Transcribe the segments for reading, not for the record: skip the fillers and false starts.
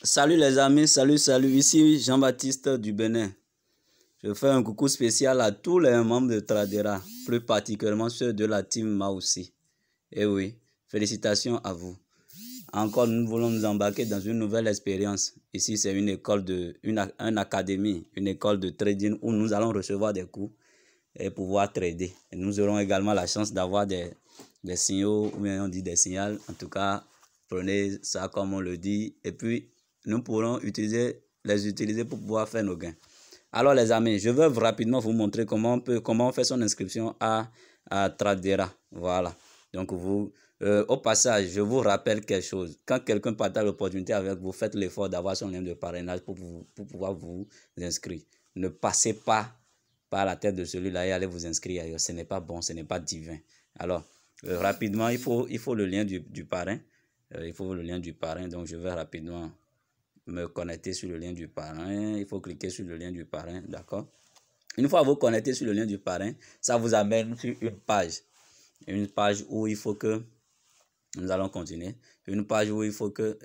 Salut les amis, salut, ici Jean-Baptiste du Bénin. Je fais un coucou spécial à tous les membres de Tradera, plus particulièrement ceux de la team Maoussi. Et oui, félicitations à vous. Encore, nous voulons nous embarquer dans une nouvelle expérience. Ici, c'est une école une académie, une école de trading où nous allons recevoir des cours et pouvoir trader. Et nous aurons également la chance d'avoir des signaux, ou bien on dit des signaux. En tout cas, prenez ça comme on le dit. Et puis, nous pourrons les utiliser pour pouvoir faire nos gains. Alors les amis, je vais rapidement vous montrer comment on fait son inscription à Tradera. Voilà. Donc au passage, je vous rappelle quelque chose. Quand quelqu'un partage l'opportunité avec vous, faites l'effort d'avoir son lien de parrainage pour pouvoir vous inscrire. Ne passez pas par la tête de celui-là et allez vous inscrire ailleurs. Ce n'est pas bon, ce n'est pas divin. Alors, rapidement, il faut le lien du parrain. Il faut le lien du parrain. Donc, je vais rapidement me connecter sur le lien du parrain. Il faut cliquer sur le lien du parrain, d'accord? Une fois vous connectez sur le lien du parrain, ça vous amène sur une page où il faut que nous allons continuer. Une page où il faut que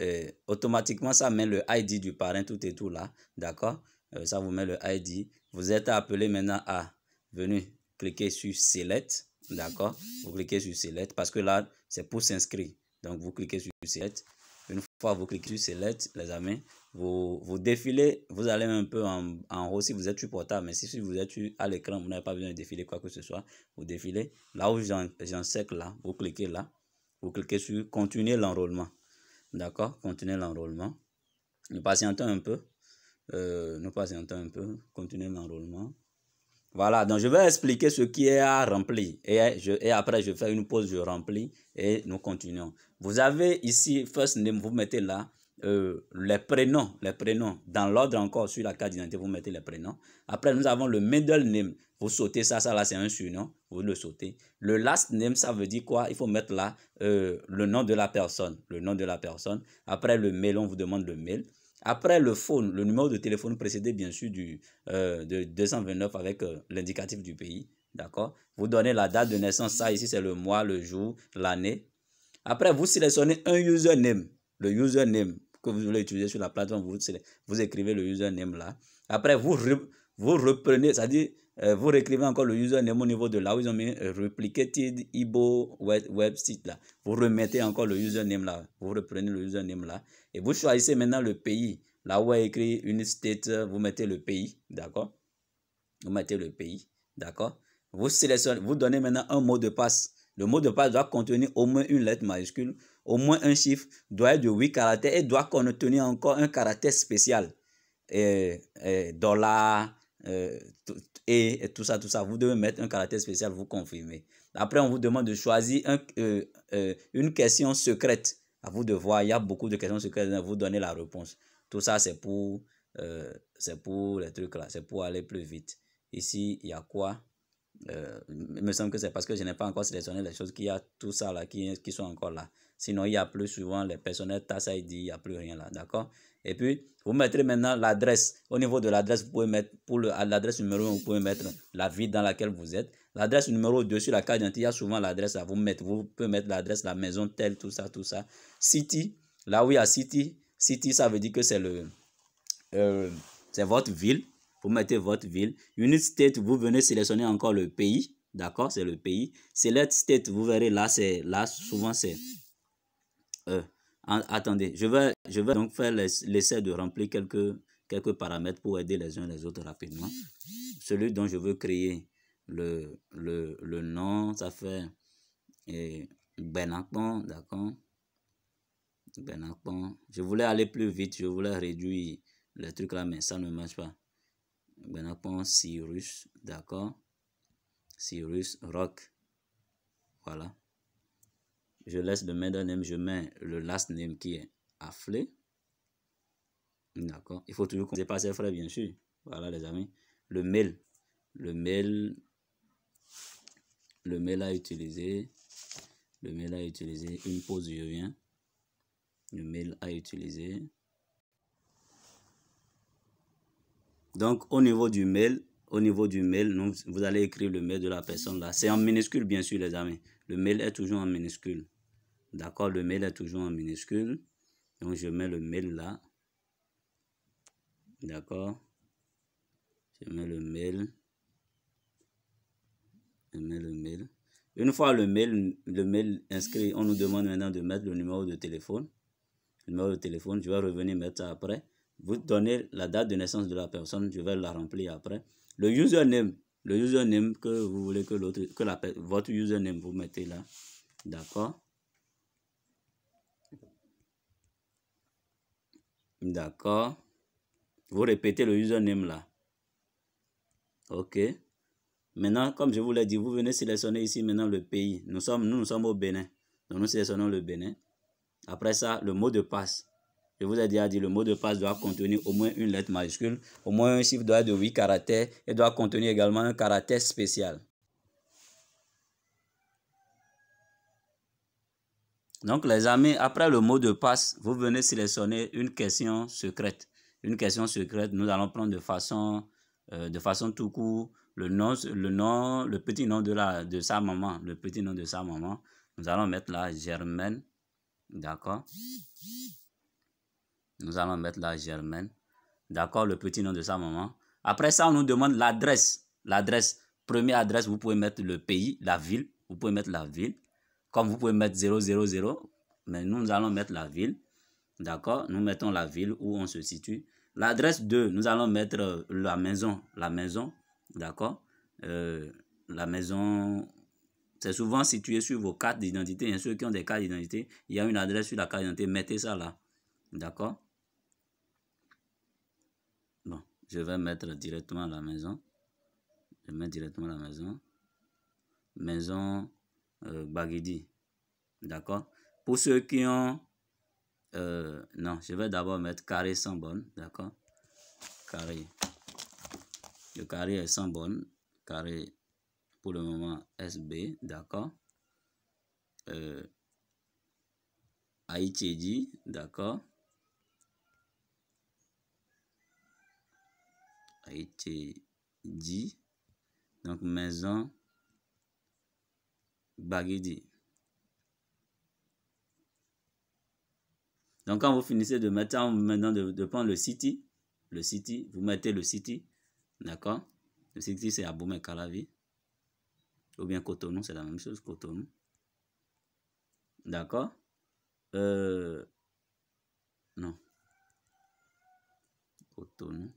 automatiquement ça met le ID du parrain, tout et tout là, d'accord? Ça vous met le ID. Vous êtes appelé maintenant à venir cliquer sur Select, d'accord? Vous cliquez sur Select parce que là c'est pour s'inscrire. Donc vous cliquez sur Select. Une fois vous cliquez sur Select, les amis, vous défilez, vous allez un peu en haut si vous êtes sur portable, mais si vous êtes à l'écran, vous n'avez pas besoin de défiler quoi que ce soit. Vous défilez, là où j'enseigne là, vous cliquez là, vous cliquez sur continuer l'enrôlement. D'accord, continuer l'enrôlement. Nous patientons un peu, continuer l'enrôlement. Voilà, donc je vais expliquer ce qui est à remplir et après je fais une pause, je remplis et nous continuons. Vous avez ici first name, vous mettez là les prénoms dans l'ordre encore sur la carte d'identité, vous mettez les prénoms. Après nous avons le middle name, vous sautez ça là c'est un surnom, vous le sautez. Le last name ça veut dire quoi? Il faut mettre là le nom de la personne, Après le mail, on vous demande le mail. Après le phone, le numéro de téléphone précédé bien sûr de 229 avec l'indicatif du pays, d'accord? Vous donnez la date de naissance, ça ici c'est le mois, le jour, l'année. Après vous sélectionnez un username, le username que vous voulez utiliser sur la plateforme, vous écrivez le username là. Après vous reprenez, c'est-à-dire vous réécrivez encore le username au niveau de là où ils ont mis replicated Igbo website là. Vous remettez encore le username là, vous reprenez le username là et vous choisissez maintenant le pays. Là où est écrit une state, vous mettez le pays, d'accord? Vous mettez le pays, d'accord? Vous sélectionnez, vous donnez maintenant un mot de passe. Le mot de passe doit contenir au moins une lettre majuscule, au moins un chiffre, doit être de 8 caractères et doit contenir encore un caractère spécial. Dollar, et tout ça. Vous devez mettre un caractère spécial, vous confirmez. Après, on vous demande de choisir une question secrète. À vous de voir, il y a beaucoup de questions secrètes, vous donnez la réponse. Tout ça, c'est pour les trucs là, c'est pour aller plus vite. Ici, il y a quoi? Il me semble que c'est parce que je n'ai pas encore sélectionné les choses qu'il y a tout ça là qui sont encore là. Sinon, il y a plus souvent les personnels Tax ID, il n'y a plus rien là, d'accord? Et puis, vous mettrez maintenant l'adresse. Au niveau de l'adresse, vous pouvez mettre, pour l'adresse numéro 1, vous pouvez mettre la ville dans laquelle vous êtes. L'adresse numéro 2 sur la carte d'identité, il y a souvent l'adresse là. Vous pouvez mettre l'adresse, la maison telle, tout ça. City, là où il y a City, ça veut dire que c'est c'est votre ville. Vous mettez votre ville. Unit State, vous venez sélectionner encore le pays. D'accord, c'est le pays. Select State, vous verrez là, souvent c'est... attendez, je vais donc faire l'essai de remplir quelques paramètres pour aider les uns les autres rapidement. Celui dont je veux créer le nom, ça fait Benakpon, d'accord. Benakpon. Je voulais aller plus vite, je voulais réduire les trucs là, mais ça ne marche pas. Benakpon Cyrus, d'accord. Cyrus Rock. Voilà. Je laisse le middle name, je mets le last name qui est Afflé. D'accord. Il faut toujours commencer par ses frais, bien sûr. Voilà, les amis. Le mail à utiliser. Une pause, je viens. Le mail à utiliser. Donc, au niveau du mail, vous allez écrire le mail de la personne là. C'est en minuscule, bien sûr, les amis. Le mail est toujours en minuscule. D'accord, le mail est toujours en minuscule. Donc, je mets le mail là. D'accord. Je mets le mail. Je mets le mail. Une fois le mail inscrit, on nous demande maintenant de mettre le numéro de téléphone. Le numéro de téléphone, je vais revenir mettre ça après. Vous donnez la date de naissance de la personne, je vais la remplir après. Le username que vous voulez que votre username vous mettez là. D'accord. D'accord. Vous répétez le username là. OK. Maintenant, comme je vous l'ai dit, vous venez sélectionner ici maintenant le pays. Nous sommes au Bénin. Donc nous sélectionnons le Bénin. Après ça, le mot de passe. Je vous ai déjà dit, le mot de passe doit contenir au moins une lettre majuscule, au moins un chiffre doit être de 8 caractères et doit contenir également un caractère spécial. Donc les amis, après le mot de passe, vous venez sélectionner une question secrète. Une question secrète, nous allons prendre de façon tout court le petit nom de sa maman. Le petit nom de sa maman. Nous allons mettre là Germaine. D'accord. Nous allons mettre là Germaine. D'accord, le petit nom de sa maman. Après ça, on nous demande l'adresse. L'adresse, première adresse, vous pouvez mettre le pays, la ville. Vous pouvez mettre la ville. Comme vous pouvez mettre 000, mais nous allons mettre la ville. D'accord, nous mettons la ville où on se situe. L'adresse 2, nous allons mettre la maison. La maison, d'accord. La maison, c'est souvent situé sur vos cartes d'identité. Ceux qui ont des cartes d'identité, il y a une adresse sur la carte d'identité. Mettez ça là. D'accord. Bon, je vais mettre directement la maison. Je mets directement la maison. Maison Baguidi. D'accord. Pour ceux qui ont... non, je vais d'abord mettre carré sans borne. D'accord. Carré. Le carré est sans borne. Carré pour le moment SB. D'accord. Haïti. D'accord. Haïti. Donc maison Baguidi. Donc quand vous finissez de mettre maintenant de prendre le city, vous mettez le city, d'accord. Le city c'est Abomey-Calavi ou bien Cotonou, c'est la même chose, Cotonou. D'accord. Non. Cotonou.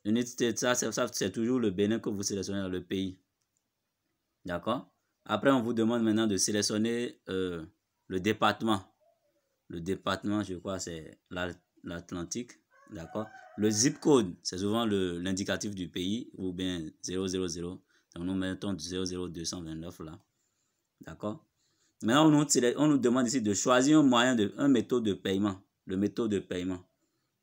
Unité, ça c'est toujours le Bénin que vous sélectionnez dans le pays. D'accord. Après, on vous demande maintenant de sélectionner le département. Le département, je crois, c'est l'Atlantique. D'accord. Le zip code, c'est souvent l'indicatif du pays ou bien 000. Donc, nous mettons 00229 là. D'accord. Maintenant, on nous demande ici de choisir un méthode de paiement. Le méthode de paiement.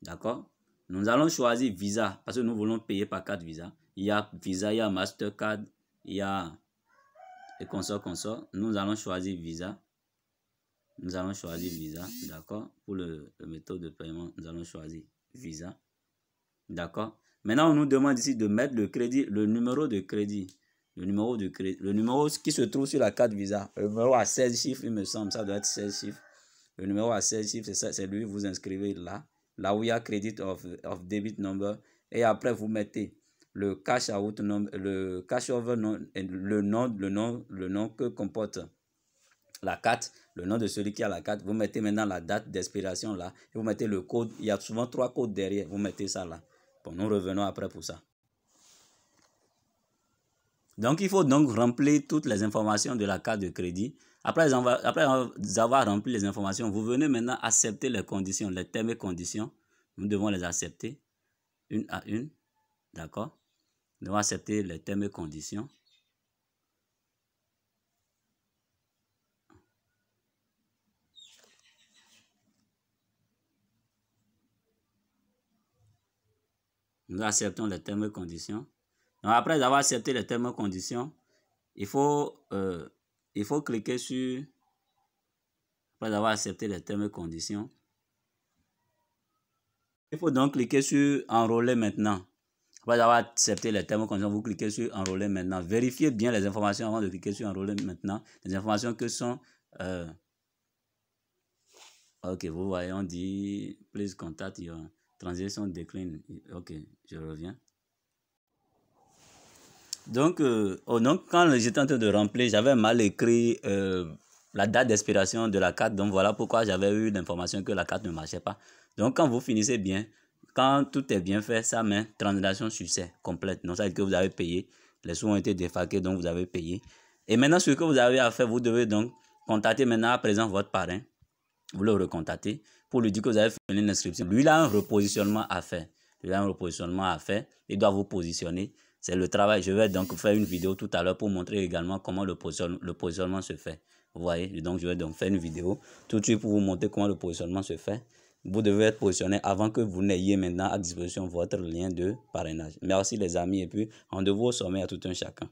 D'accord. Nous allons choisir Visa parce que nous voulons payer par carte Visa. Il y a Visa, il y a Mastercard, il y a et consort. Nous allons choisir Visa. Nous allons choisir Visa. D'accord. Pour le méthode de paiement, nous allons choisir Visa. D'accord. Maintenant, on nous demande ici de mettre le crédit, le numéro de crédit. Le numéro qui se trouve sur la carte Visa. Le numéro à 16 chiffres, il me semble. Ça doit être 16 chiffres. Le numéro à 16 chiffres, c'est lui, vous inscrivez là. Là où il y a Credit of Debit Number. Et après, vous mettez le cash out number, le cash over, le nom que comporte la carte, le nom de celui qui a la carte. Vous mettez maintenant la date d'expiration là. Et vous mettez le code. Il y a souvent 3 codes derrière. Vous mettez ça là. Bon, nous revenons après pour ça. Donc, il faut donc remplir toutes les informations de la carte de crédit. Après avoir rempli les informations, vous venez maintenant accepter les conditions, les termes et conditions. Nous devons les accepter une à une. D'accord? Nous devons accepter les termes et conditions. Nous acceptons les termes et conditions. Donc, après avoir accepté les termes et conditions, il faut cliquer sur... Après avoir accepté les termes et conditions, il faut donc cliquer sur enrôler maintenant. Après avoir accepté les termes et conditions, vous cliquez sur enrôler maintenant. Vérifiez bien les informations avant de cliquer sur enrôler maintenant. Les informations que sont... ok, vous voyez, on dit please contact your... Transaction décline. Ok, je reviens. Donc, quand j'étais en train de remplir, j'avais mal écrit la date d'expiration de la carte. Donc, voilà pourquoi j'avais eu l'information que la carte ne marchait pas. Donc, quand vous finissez bien, quand tout est bien fait, ça met transaction succès complète. Donc, ça veut dire que vous avez payé. Les sous ont été défalqués, donc vous avez payé. Et maintenant, ce que vous avez à faire, vous devez donc contacter maintenant à présent votre parrain. Vous le recontactez pour lui dire que vous avez fait une inscription. Lui, il a un repositionnement à faire. Il a un repositionnement à faire. Il doit vous positionner. C'est le travail. Je vais donc faire une vidéo tout à l'heure pour montrer également comment le positionnement se fait. Vous voyez, donc je vais donc faire une vidéo tout de suite pour vous montrer comment le positionnement se fait. Vous devez être positionné avant que vous n'ayez maintenant à disposition votre lien de parrainage. Merci les amis et puis rendez-vous au sommet à tout un chacun.